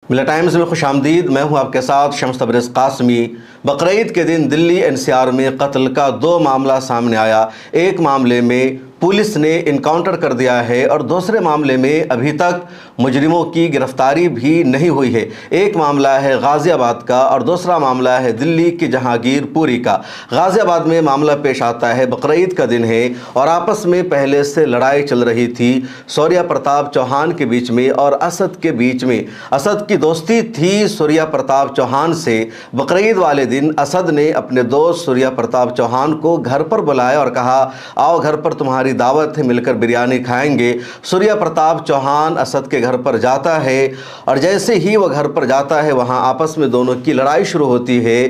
मिला टाइम्स में खुशामदीद। मैं हूं आपके साथ शम्स तबरेज़ कासमी। बकरीद के दिन दिल्ली एनसीआर में कत्ल का 2 मामला सामने आया। एक मामले में पुलिस ने इनकाउंटर कर दिया है और दूसरे मामले में अभी तक मुजरिमों की गिरफ्तारी भी नहीं हुई है। एक मामला है गाज़ियाबाद का और दूसरा मामला है दिल्ली की जहांगीरपुरी का। गाज़ियाबाद में मामला पेश आता है, बकरीद का दिन है और आपस में पहले से लड़ाई चल रही थी सूर्या प्रताप चौहान के बीच में और असद के बीच में। असद की दोस्ती थी सूर्या प्रताप चौहान से। बकरीद वाले दिन असद ने अपने दोस्त सूर्या प्रताप चौहान को घर पर बुलाया और कहा, आओ घर पर तुम्हारी दावत है, मिलकर बिरयानी खाएंगे। सूर्या प्रताप चौहान असद के घर पर जाता है और जैसे ही वह घर पर जाता है वहां आपस में दोनों की लड़ाई शुरू होती है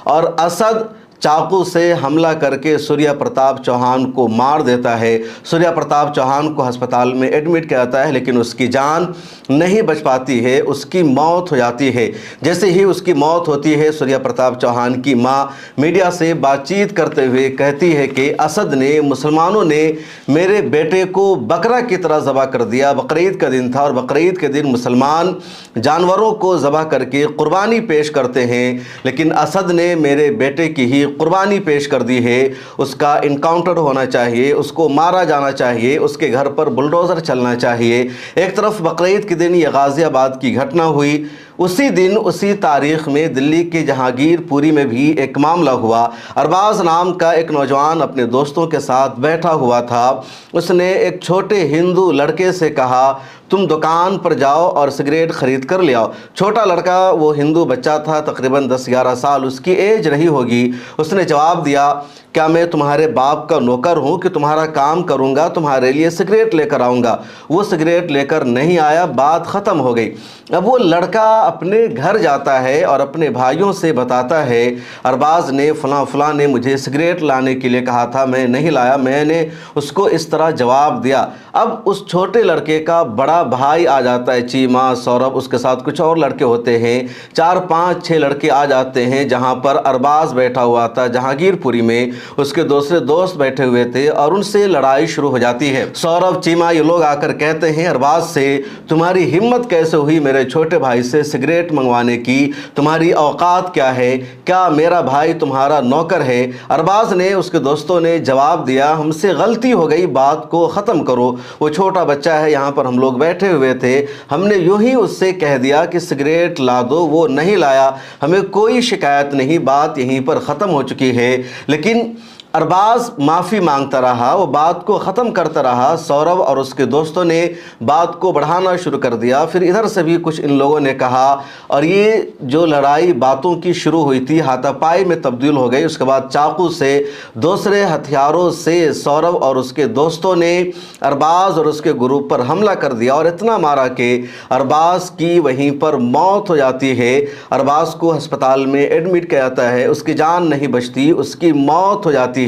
और असद चाकू से हमला करके सूर्या प्रताप चौहान को मार देता है। सूर्या प्रताप चौहान को अस्पताल में एडमिट किया जाता है लेकिन उसकी जान नहीं बच पाती है, उसकी मौत हो जाती है। जैसे ही उसकी मौत होती है, सूर्या प्रताप चौहान की मां मीडिया से बातचीत करते हुए कहती है कि असद ने, मुसलमानों ने मेरे बेटे को बकरा की तरह ज़बह कर दिया। बकरीद का दिन था और बकरीद के दिन मुसलमान जानवरों को ज़बह करके कुर्बानी पेश करते हैं, लेकिन असद ने मेरे बेटे की ही कुर्बानी पेश कर दी है। उसका इनकाउंटर होना चाहिए, उसको मारा जाना चाहिए, उसके घर पर बुलडोज़र चलना चाहिए। एक तरफ बकरीद के दिन ये गाज़ियाबाद की घटना हुई, उसी दिन उसी तारीख़ में दिल्ली के जहांगीरपुरी में भी एक मामला हुआ। अरबाज नाम का एक नौजवान अपने दोस्तों के साथ बैठा हुआ था। उसने एक छोटे हिंदू लड़के से कहा, तुम दुकान पर जाओ और सिगरेट ख़रीद कर ले आओ। छोटा लड़का, वो हिंदू बच्चा था, तकरीबन 10-11 साल उसकी एज रही होगी। उसने जवाब दिया, क्या मैं तुम्हारे बाप का नौकर हूँ कि तुम्हारा काम करूँगा, तुम्हारे लिए सिगरेट लेकर आऊँगा। वो सिगरेट लेकर नहीं आया, बात ख़त्म हो गई। अब वो लड़का अपने घर जाता है और अपने भाइयों से बताता है, अरबाज ने फ़लाँ ने मुझे सिगरेट लाने के लिए कहा था, मैं नहीं लाया, मैंने उसको इस तरह जवाब दिया। अब उस छोटे लड़के का बड़ा भाई आ जाता है, चीमा, सौरभ, उसके साथ कुछ और लड़के होते हैं, 4-5-6 लड़के आ जाते हैं जहाँ पर अरबाज बैठा हुआ था जहांगीरपुरी में। उसके दूसरे दोस्त बैठे हुए थे और उनसे लड़ाई शुरू हो जाती है। सौरभ, चीमा, ये लोग आकर कहते हैं अरबाज से, तुम्हारी हिम्मत कैसे हुई मेरे छोटे भाई से सिगरेट मंगवाने की, तुम्हारी औकात क्या है, क्या मेरा भाई तुम्हारा नौकर है? अरबाज ने, उसके दोस्तों ने जवाब दिया, हमसे गलती हो गई, बात को ख़त्म करो। वो छोटा बच्चा है, यहाँ पर हम लोग बैठे हुए थे, हमने यूं ही उससे कह दिया कि सिगरेट ला दो, वो नहीं लाया, हमें कोई शिकायत नहीं, बात यहीं पर ख़त्म हो चुकी है। लेकिन अरबाज माफ़ी मांगता रहा, वो बात को ख़त्म करता रहा। सौरभ और उसके दोस्तों ने बात को बढ़ाना शुरू कर दिया। फिर इधर से भी कुछ इन लोगों ने कहा और ये जो लड़ाई बातों की शुरू हुई थी हाथापाई में तब्दील हो गई। उसके बाद चाकू से, दूसरे हथियारों से सौरभ और उसके दोस्तों ने अरबाज और उसके ग्रुप पर हमला कर दिया और इतना मारा कि अरबाज की वहीं पर मौत हो जाती है। अरबाज को अस्पताल में एडमिट किया जाता है, उसकी जान नहीं बचती, उसकी मौत हो जाती है।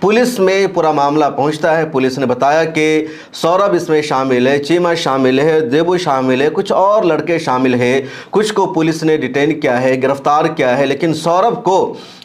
पुलिस में पूरा मामला पहुंचता है। पुलिस ने बताया कि सौरभ इसमें शामिल है, चीमा शामिल है, देबू शामिल है, कुछ और लड़के शामिल हैं। कुछ को पुलिस ने डिटेन किया है, गिरफ्तार किया है, लेकिन सौरभ को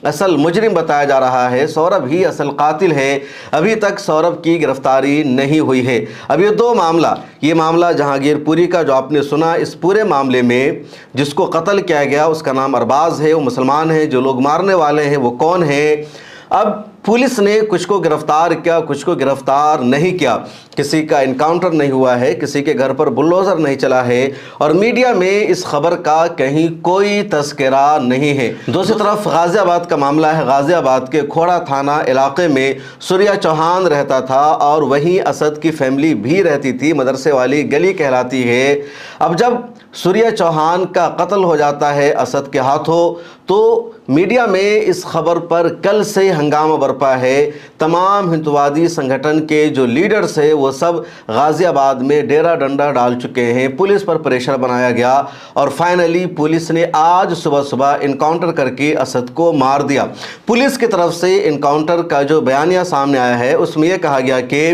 असल मुजरिम बताया जा रहा है, सौरभ ही असल कातिल है। अभी तक सौरभ की गिरफ्तारी नहीं हुई है। अब ये 2 मामला, ये मामला जहांगीरपुरी का जो आपने सुना, इस पूरे मामले में जिसको कत्ल किया गया उसका नाम अरबाज है, वो मुसलमान है। जो लोग मारने वाले हैं वो कौन है? अब पुलिस ने कुछ को गिरफ्तार किया, कुछ को गिरफ्तार नहीं किया। किसी का इनकाउंटर नहीं हुआ है, किसी के घर पर बुलडोज़र नहीं चला है और मीडिया में इस खबर का कहीं कोई तस्करा नहीं है। दूसरी तरफ गाज़ियाबाद का मामला है। गाज़ियाबाद के खोड़ा थाना इलाके में सूर्या चौहान रहता था और वहीं असद की फैमिली भी रहती थी, मदरसे वाली गली कहलाती है। अब जब सूर्या चौहान का कत्ल हो जाता है असद के हाथों, तो मीडिया में इस खबर पर कल से हंगामा बरपा है। तमाम हिंदुवादी संगठन के जो लीडर्स हैं वो सब गाज़ियाबाद में डेरा डंडा डाल चुके हैं। पुलिस पर प्रेशर बनाया गया और फाइनली पुलिस ने आज सुबह सुबह इनकाउंटर करके असद को मार दिया। पुलिस की तरफ से इनकाउंटर का जो बयानिया सामने आया है उसमें यह कहा गया कि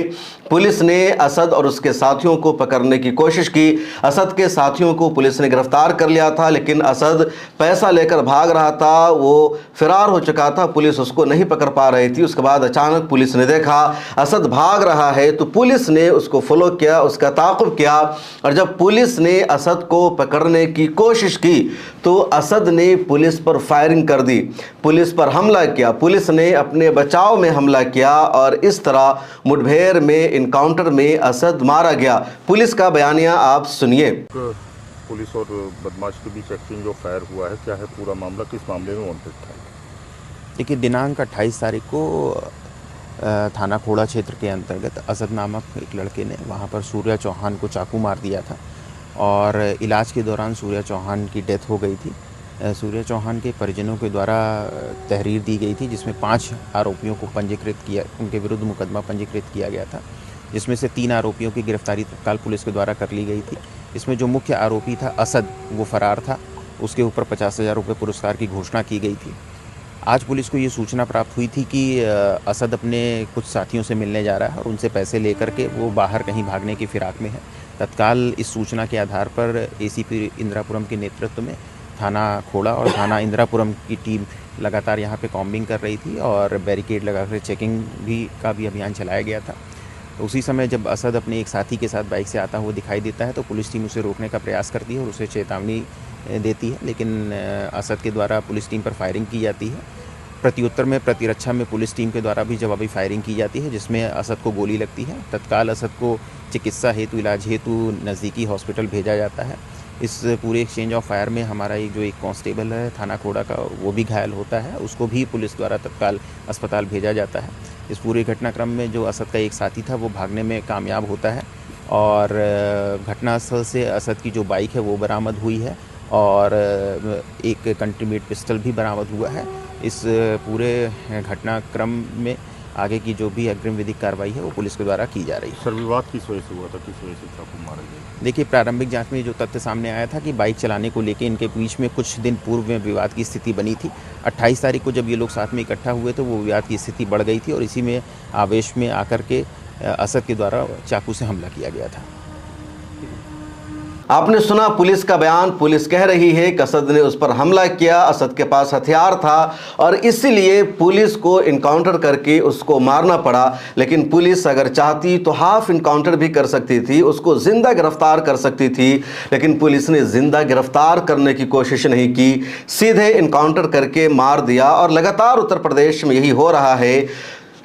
पुलिस ने असद और उसके साथियों को पकड़ने की कोशिश की। असद के साथियों को पुलिस ने गिरफ्तार कर लिया था, लेकिन असद पैसा लेकर भाग रहा था, वो फरार हो चुका था, पुलिस उसको नहीं पकड़ पा रही थी। उसके बाद अचानक पुलिस ने देखा असद भाग रहा है, तो पुलिस ने उसको फॉलो किया, उसका ताक़ुब किया, और जब पुलिस ने असद को पकड़ने की कोशिश की तो असद ने पुलिस पर फायरिंग कर दी, पुलिस पर हमला किया, पुलिस ने अपने बचाव में हमला किया और इस तरह मुठभेड़ में, इनकाउंटर में असद मारा गया। पुलिस का बयानिया आप सुनिए। पुलिस और बदमाश के बीच एक्सचेंज ऑफ फायर हुआ है, क्या है पूरा मामला, किस मामले में वांटेड था? देखिए, दिनांक 28 तारीख को थाना खोड़ा क्षेत्र के अंतर्गत असद नामक एक लड़के ने वहां पर सूर्या चौहान को चाकू मार दिया था और इलाज के दौरान सूर्या चौहान की डेथ हो गई थी। सूर्या चौहान के परिजनों के द्वारा तहरीर दी गई थी जिसमें 5 आरोपियों को पंजीकृत किया, उनके विरुद्ध मुकदमा पंजीकृत किया गया था, जिसमें से 3 आरोपियों की गिरफ्तारी तत्काल पुलिस के द्वारा कर ली गई थी। इसमें जो मुख्य आरोपी था असद, वो फरार था, उसके ऊपर 50,000 रुपये पुरस्कार की घोषणा की गई थी। आज पुलिस को ये सूचना प्राप्त हुई थी कि असद अपने कुछ साथियों से मिलने जा रहा है और उनसे पैसे लेकर के वो बाहर कहीं भागने की फिराक में है। तत्काल इस सूचना के आधार पर एसीपी इंदिरापुरम के नेतृत्व में थाना खोड़ा और थाना इंदिरापुरम की टीम लगातार यहाँ पे कॉम्बिंग कर रही थी और बैरिकेड लगाकर चेकिंग का भी अभियान चलाया गया था। उसी समय जब असद अपने एक साथी के साथ बाइक से आता हुआ दिखाई देता है तो पुलिस टीम उसे रोकने का प्रयास करती है और उसे चेतावनी देती है, लेकिन असद के द्वारा पुलिस टीम पर फायरिंग की जाती है। प्रत्युत्तर में, प्रतिरक्षा में पुलिस टीम के द्वारा भी जवाबी फायरिंग की जाती है जिसमें असद को गोली लगती है। तत्काल असद को चिकित्सा हेतु, इलाज हेतु नज़दीकी हॉस्पिटल भेजा जाता है। इस पूरे एक्सचेंज ऑफ फायर में हमारा एक कांस्टेबल है थाना खोड़ा का, वो भी घायल होता है, उसको भी पुलिस द्वारा तत्काल अस्पताल भेजा जाता है। इस पूरे घटनाक्रम में जो असद का एक साथी था वो भागने में कामयाब होता है और घटनास्थल से असद की जो बाइक है वो बरामद हुई है और एक कंट्रीमेड पिस्टल भी बरामद हुआ है। इस पूरे घटनाक्रम में आगे की जो भी अग्रिम विधिक कार्रवाई है वो पुलिस के द्वारा की जा रही है। सर, विवाद किस वजह से हुआ था, किस वजह से चाकू मारा गया? देखिए, प्रारंभिक जांच में जो तथ्य सामने आया था कि बाइक चलाने को लेकर इनके बीच में कुछ दिन पूर्व में विवाद की स्थिति बनी थी। 28 तारीख को जब ये लोग साथ में इकट्ठा हुए तो वो विवाद की स्थिति बढ़ गई थी और इसी में आवेश में आकर के असद के द्वारा चाकू से हमला किया गया था। आपने सुना पुलिस का बयान। पुलिस कह रही है कि असद ने उस पर हमला किया, असद के पास हथियार था और इसीलिए पुलिस को इनकाउंटर करके उसको मारना पड़ा। लेकिन पुलिस अगर चाहती तो हाफ इनकाउंटर भी कर सकती थी, उसको जिंदा गिरफ्तार कर सकती थी, लेकिन पुलिस ने जिंदा गिरफ्तार करने की कोशिश नहीं की, सीधे इनकाउंटर करके मार दिया। और लगातार उत्तर प्रदेश में यही हो रहा है,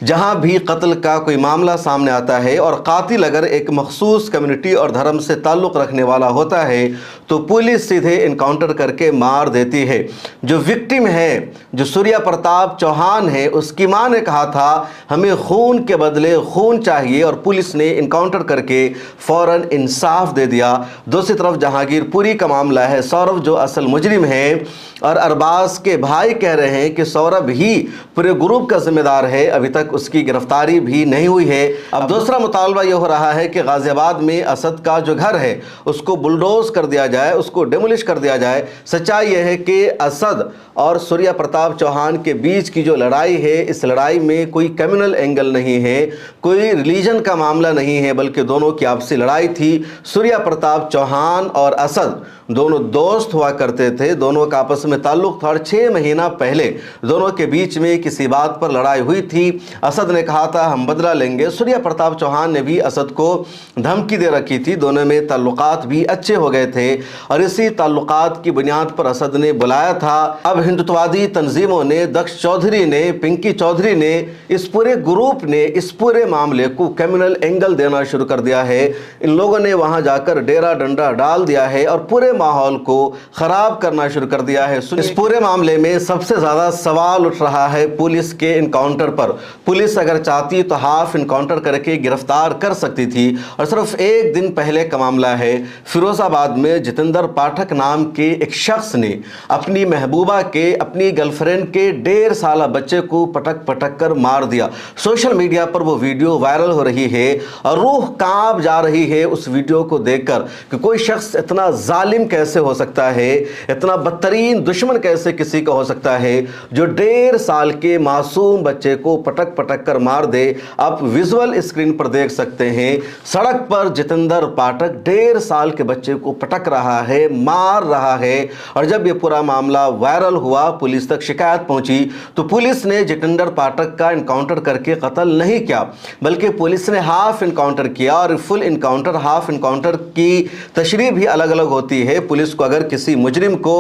जहां भी कत्ल का कोई मामला सामने आता है और कातिल अगर एक मखसूस कम्युनिटी और धर्म से ताल्लुक़ रखने वाला होता है तो पुलिस सीधे इनकाउंटर करके मार देती है। जो विक्टिम है, जो सूर्या प्रताप चौहान है, उसकी मां ने कहा था हमें खून के बदले खून चाहिए और पुलिस ने इनकाउंटर करके फ़ौरन इंसाफ दे दिया। दूसरी तरफ जहांगीरपुरी का मामला है, सौरभ जो असल मुजरिम है और अरबाज के भाई कह रहे हैं कि सौरभ ही पूरे ग्रुप का जिम्मेदार है, अभी तक उसकी गिरफ्तारी भी नहीं हुई है। अब दूसरा मुतालबा यह हो रहा है कि गाजियाबाद में असद का जो घर है उसको बुलडोज कर दिया जाए, उसको डेमोलिश कर दिया जाए। सच्चाई यह है कि असद और सूर्या प्रताप चौहान के बीच की जो लड़ाई है, इस लड़ाई में कोई कम्युनल एंगल नहीं है, कोई रिलीजन का मामला नहीं है, बल्कि दोनों की आपसी लड़ाई थी। सूर्या प्रताप चौहान और असद दोनों दोस्त हुआ करते थे, दोनों का आपस में ताल्लुक था और 6 महीना पहले दोनों के बीच में किसी बात पर लड़ाई हुई थी। असद ने कहा था हम बदला लेंगे, सूर्या प्रताप चौहान ने भी असद को धमकी दे रखी थी, दोनों में ताल्लुकात भी अच्छे हो गए थे और इसी ताल्लुकात की बुनियाद पर असद ने बुलाया था। अब हिंदुत्ववादी तंजीमों ने, दक्ष चौधरी ने, पिंकी चौधरी ने, इस पूरे ग्रुप ने इस पूरे मामले को कम्युनल एंगल देना शुरू कर दिया है। इन लोगों ने वहां जाकर डेरा डंडा डाल दिया है और पूरे माहौल को खराब करना शुरू कर दिया है। इस पूरे मामले में सबसे ज्यादा सवाल उठ रहा है पुलिस के इनकाउंटर पर। पुलिस अगर चाहती तो हाफ इनकाउंटर करके गिरफ्तार कर सकती थी और सिर्फ एक दिन पहले का मामला है, फिरोजाबाद में जितेंद्र पाठक नाम के एक शख्स ने अपनी महबूबा के, अपनी गर्लफ्रेंड के 1.5 साल बच्चे को पटक पटक कर मार दिया। सोशल मीडिया पर वो वीडियो वायरल हो रही है और रूह कांप जा रही है उस वीडियो को देखकर कि कोई शख्स इतना जालिम कैसे हो सकता है, इतना बदतरीन दुश्मन कैसे किसी का हो सकता है जो 1.5 साल के मासूम बच्चे को पटक पटक पटक कर मार दे। आप विजुअल स्क्रीन पर देख सकते हैं, सड़क पर जितेंद्र पाठक 1.5 साल के बच्चे को पटक रहा है, मार रहा है। और जब ये पूरा मामला वायरल हुआ, पुलिस तक शिकायत पहुंची, तो पुलिस ने जितेंद्र पाठक का इनकाउंटर करके कत्ल नहीं किया, बल्कि पुलिस ने हाफ इनकाउंटर किया। और फुल इनकाउंटर हाफ इनकाउंटर की तशरीह भी अलग अलग होती है। पुलिस को अगर किसी मुजरिम को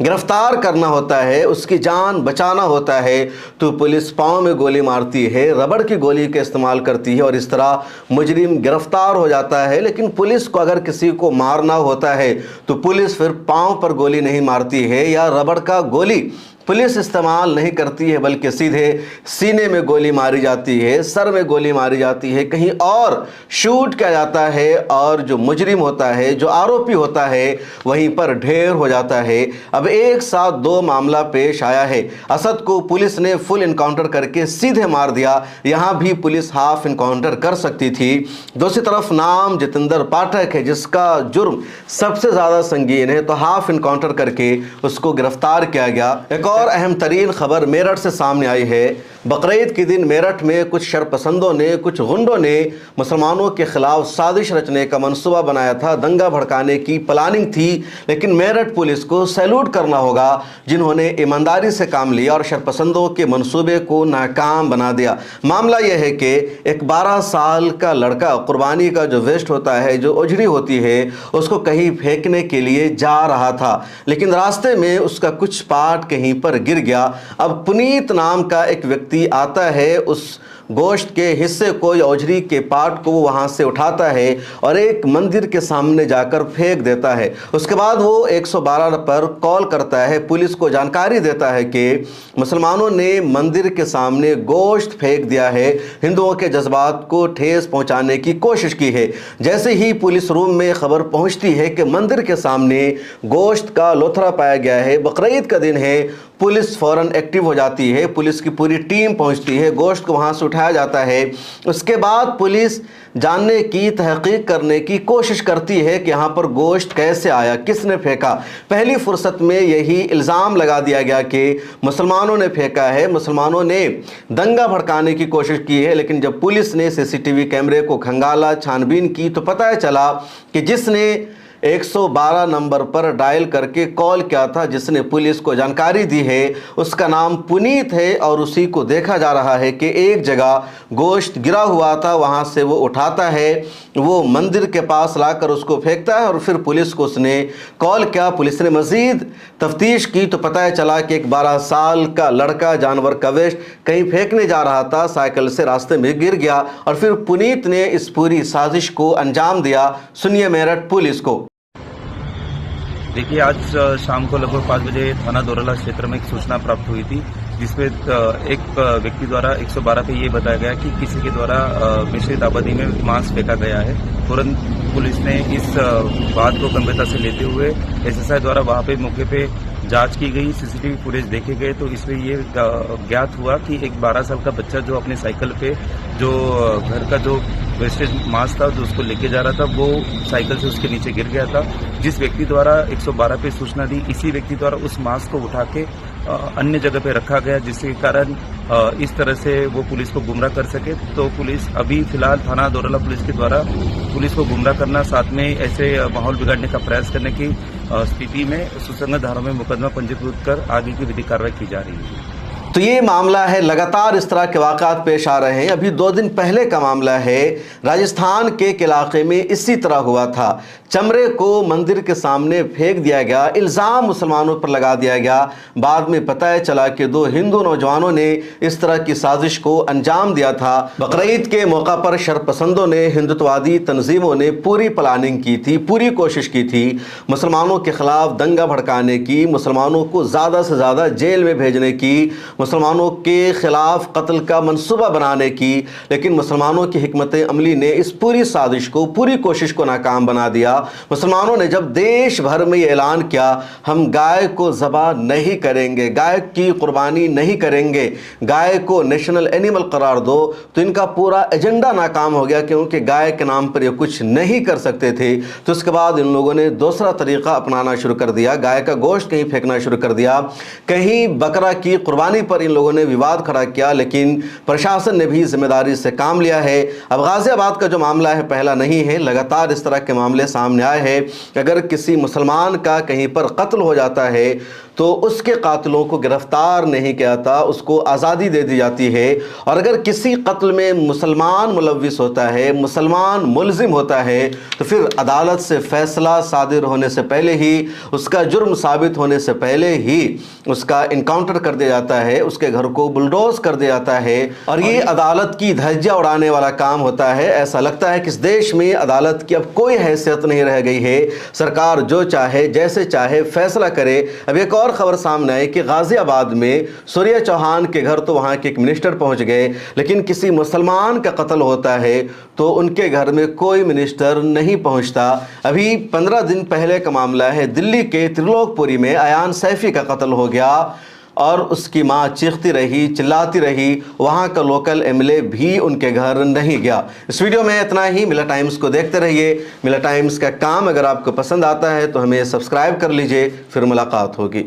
गिरफ्तार करना होता है, उसकी जान बचाना होता है, तो पुलिस पाँव में गोली मारती है, रबड़ की गोली का इस्तेमाल करती है और इस तरह मुजरिम गिरफ्तार हो जाता है। लेकिन पुलिस को अगर किसी को मारना होता है तो पुलिस फिर पाँव पर गोली नहीं मारती है या रबड़ का गोली पुलिस इस्तेमाल नहीं करती है, बल्कि सीधे सीने में गोली मारी जाती है, सर में गोली मारी जाती है, कहीं और शूट किया जाता है और जो मुजरिम होता है, जो आरोपी होता है, वहीं पर ढेर हो जाता है। अब एक साथ 2 मामला पेश आया है। असद को पुलिस ने फुल इनकाउंटर करके सीधे मार दिया, यहाँ भी पुलिस हाफ इनकाउंटर कर सकती थी। दूसरी तरफ नाम जितेंद्र पाठक है, जिसका जुर्म सबसे ज़्यादा संगीन है, तो हाफ इनकाउंटर करके उसको गिरफ्तार किया गया। एक और अहम तरीन खबर मेरठ से सामने आई है। बकरीद के दिन मेरठ में कुछ शरपसंदों ने, कुछ गुंडों ने मुसलमानों के खिलाफ साजिश रचने का मंसूबा बनाया था, दंगा भड़काने की प्लानिंग थी। लेकिन मेरठ पुलिस को सैल्यूट करना होगा, जिन्होंने ईमानदारी से काम लिया और शरपसंदों के मंसूबे को नाकाम बना दिया। मामला यह है कि एक 12 साल का लड़का कुर्बानी का जो वेस्ट होता है, जो उजड़ी होती है, उसको कहीं फेंकने के लिए जा रहा था, लेकिन रास्ते में उसका कुछ पार्ट कहीं पर गिर गया। अब पुनीत नाम का एक व्यक्ति आता है, उस गोश्त के हिस्से को या ओझरी के पार्ट को वो वहाँ से उठाता है और एक मंदिर के सामने जाकर फेंक देता है। उसके बाद वो 112 पर कॉल करता है, पुलिस को जानकारी देता है कि मुसलमानों ने मंदिर के सामने गोश्त फेंक दिया है, हिंदुओं के जज्बात को ठेस पहुँचाने की कोशिश की है। जैसे ही पुलिस रूम में खबर पहुँचती है कि मंदिर के सामने गोश्त का लोथरा पाया गया है, बकरीद का दिन है, पुलिस फ़ौरन एक्टिव हो जाती है, पुलिस की पूरी टीम पहुंचती है, गोश्त को वहां से उठाया जाता है। उसके बाद पुलिस जानने की, तहकीक करने की कोशिश करती है कि यहाँ पर गोश्त कैसे आया, किसने फेंका। पहली फुर्सत में यही इल्ज़ाम लगा दिया गया कि मुसलमानों ने फेंका है, मुसलमानों ने दंगा भड़काने की कोशिश की है। लेकिन जब पुलिस ने सीसीटीवी कैमरे को खंगाला, छानबीन की, तो पता चला कि जिसने 112 नंबर पर डायल करके कॉल किया था, जिसने पुलिस को जानकारी दी है, उसका नाम पुनीत है और उसी को देखा जा रहा है कि एक जगह गोश्त गिरा हुआ था, वहां से वो उठाता है, वो मंदिर के पास लाकर उसको फेंकता है और फिर पुलिस को उसने कॉल किया। पुलिस ने मज़ीद तफ्तीश की तो पता चला कि एक 12 साल का लड़का जानवर का वेस्ट कहीं फेंकने जा रहा था, साइकिल से रास्ते में गिर गया और फिर पुनीत ने इस पूरी साजिश को अंजाम दिया। सुनिए मेरठ पुलिस को। देखिए, आज शाम को लगभग 5 बजे थाना दोरला क्षेत्र में एक सूचना प्राप्त हुई थी, जिसमें एक व्यक्ति द्वारा 112 पे ये बताया गया कि किसी के द्वारा मिश्रित आबादी में मांस फेंका गया है। तुरंत पुलिस ने इस बात को गंभीरता से लेते हुए एसएसआई द्वारा वहां पे मौके पे जांच की गई, सीसीटीवी फुटेज देखे गए, तो इसमें ये ज्ञात हुआ कि एक 12 साल का बच्चा जो अपने साइकिल पे जो घर का जो वेस्टेज मांस था जो उसको लेके जा रहा था, वो साइकिल से उसके नीचे गिर गया था। जिस व्यक्ति द्वारा 112 पे सूचना दी, इसी व्यक्ति द्वारा उस मांस को उठा के अन्य जगह पे रखा गया, जिसके कारण इस तरह से वो पुलिस को गुमराह कर सके। तो पुलिस अभी फिलहाल थाना दोरला पुलिस के द्वारा पुलिस को गुमराह करना, साथ में ऐसे माहौल बिगाड़ने का प्रयास करने की स्थिति में सुसंगत धाराओं में मुकदमा पंजीकृत कर आगे की विधिक कार्रवाई की जा रही है। तो ये मामला है, लगातार इस तरह के वाक़ात पेश आ रहे हैं। अभी 2 दिन पहले का मामला है, राजस्थान के एक इलाके में इसी तरह हुआ था। चमड़े को मंदिर के सामने फेंक दिया गया, इल्ज़ाम मुसलमानों पर लगा दिया गया। बाद में पता चला कि 2 हिंदू नौजवानों ने इस तरह की साजिश को अंजाम दिया था। बकरीद के मौका पर शरपसंदों ने, हिंदुत्ववादी तंजीमों ने पूरी प्लानिंग की थी, पूरी कोशिश की थी मुसलमानों के खिलाफ दंगा भड़काने की, मुसलमानों को ज़्यादा से ज़्यादा जेल में भेजने की, मुसलमानों के खिलाफ कत्ल का मंसूबा बनाने की। लेकिन मुसलमानों की हिकमत अमली ने इस पूरी साजिश को, पूरी कोशिश को नाकाम बना दिया। मुसलमानों ने जब देश भर में ये ऐलान किया, हम गाय को ज़बह नहीं करेंगे, गाय की कुर्बानी नहीं करेंगे, गाय को नेशनल एनिमल करार दो, तो इनका पूरा एजेंडा नाकाम हो गया, क्योंकि गाय के नाम पर ये कुछ नहीं कर सकते थे। तो उसके बाद इन लोगों ने दूसरा तरीका अपनाना शुरू कर दिया, गाय का गोश्त कहीं फेंकना शुरू कर दिया, कहीं बकरा की कुर्बानी पर पर इन लोगों ने विवाद खड़ा किया, लेकिन प्रशासन ने भी जिम्मेदारी से काम लिया है। अब गाजियाबाद का जो मामला है पहला नहीं है, लगातार इस तरह के मामले सामने आए हैं। अगर किसी मुसलमान का कहीं पर कत्ल हो जाता है तो उसके कातिलों को गिरफ्तार नहीं किया जाता, उसको आज़ादी दे दी जाती है। और अगर किसी कत्ल में मुसलमान मुलविस होता है, मुसलमान मुलजिम होता है, तो फिर अदालत से फैसला सादिर होने से पहले ही, उसका जुर्म साबित होने से पहले ही उसका इनकाउंटर कर दिया जाता है, उसके घर को बुलडोज कर दिया जाता है। और ये अदालत की धज्जियां उड़ाने वाला काम होता है। ऐसा लगता है कि इस देश में अदालत की अब कोई हैसियत नहीं रह गई है, सरकार जो चाहे जैसे चाहे फैसला करे। अब एक और खबर सामने आई कि गाजियाबाद में सूर्या चौहान के घर तो वहां के एक मिनिस्टर पहुंच गए, लेकिन किसी मुसलमान का कत्ल होता है तो उनके घर में कोई मिनिस्टर नहीं पहुंचता। अभी 15 दिन पहले का मामला है, दिल्ली के त्रिलोकपुरी में अयान सैफी का कत्ल हो गया और उसकी मां चीखती रही, चिल्लाती रही, वहां का लोकल एमएलए भी उनके घर नहीं गया। इस वीडियो में इतना ही। मिला टाइम्स को देखते रहिए। मिला टाइम्स का काम अगर आपको पसंद आता है तो हमें सब्सक्राइब कर लीजिए। फिर मुलाकात होगी।